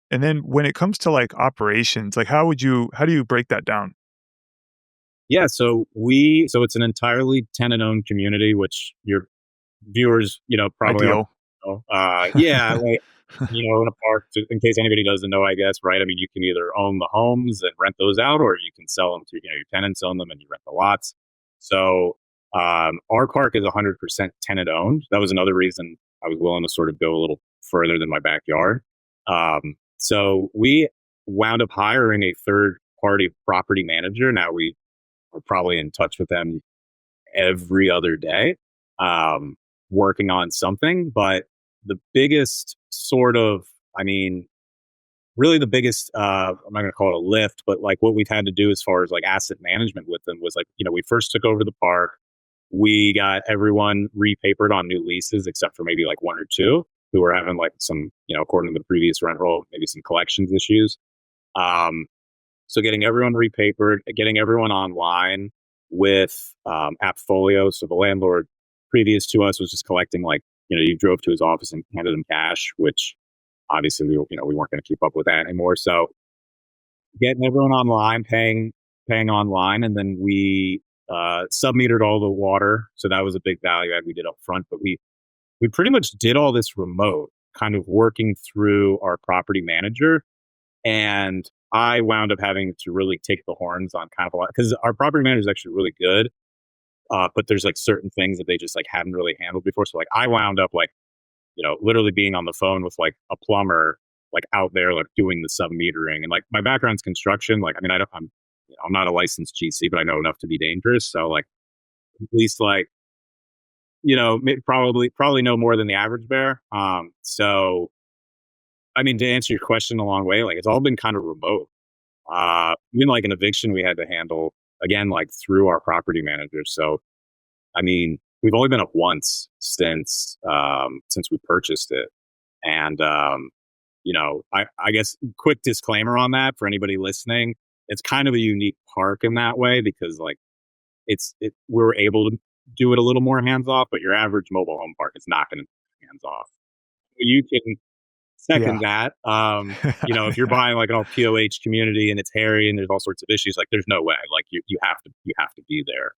And then when it comes to, like, operations, like, how do you break that down? Yeah, so it's an entirely tenant-owned community, which your viewers, probably already Ideal. know. Yeah, like, in a park, in case anybody doesn't know, I guess, right? I mean, you can either own the homes and rent those out, or you can sell them to, your tenants own them and you rent the lots. So, our park is 100% tenant owned. That was another reason I was willing to sort of go a little further than my backyard. So we wound up hiring a third party property manager. Now we're probably in touch with them every other day, um, working on something. But the biggest sort of, I mean, really the biggest, I'm not going to call it a lift, but like what we've had to do as far as like asset management with them was like, we first took over the park. We got everyone repapered on new leases, except for maybe like one or two who were having like some, according to the previous rent roll, maybe some collections issues. Um, so getting everyone repapered, getting everyone online with Appfolio. So the landlord previous to us was just collecting like, you drove to his office and handed him cash, which obviously we weren't going to keep up with that anymore. So getting everyone online, paying online, and then we sub-metered all the water. So that was a big value add we did up front. But we pretty much did all this remote, kind of working through our property manager. And I wound up having to really take the horns on kind of a lot because our property manager is actually really good. But there's like certain things that they just like hadn't really handled before. So like I wound up like, literally being on the phone with like a plumber, like out there, like doing the sub metering. And like my background's construction. Like, I mean, I'm not a licensed GC, but I know enough to be dangerous. So like, at least like, probably no more than the average bear. So I mean, to answer your question a long way, like it's all been kind of remote. Even like an eviction we had to handle again, like through our property manager. So, I mean, we've only been up once since we purchased it. And, I guess quick disclaimer on that for anybody listening, it's kind of a unique park in that way because like we're able to do it a little more hands off, but your average mobile home park is not going to hands off. You can Yeah. second that. If you're buying like an all POH community and it's hairy and there's all sorts of issues, like there's no way. Like you have to be there.